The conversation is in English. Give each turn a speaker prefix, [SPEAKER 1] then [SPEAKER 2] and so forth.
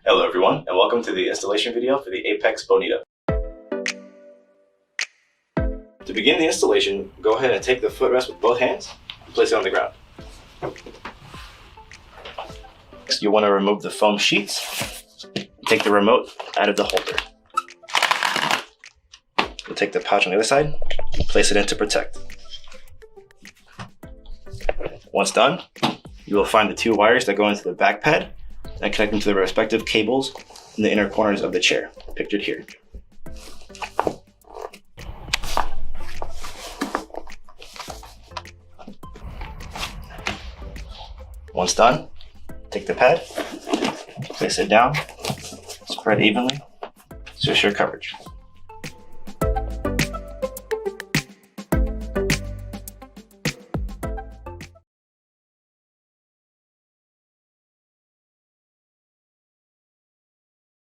[SPEAKER 1] Hello everyone, and welcome to the installation video for the Apex Bonita. To begin the installation, go ahead and take the footrest with both hands and place it on the ground. Next, you'll want to remove the foam sheets. Take the remote out of the holder. You'll take the pouch on the other side and place it in to protect. Once done, you will find the two wires that go into the back pad and connect them to the respective cables in the inner corners of the chair, pictured here. Once done, take the pad, place it down, spread evenly to assure coverage.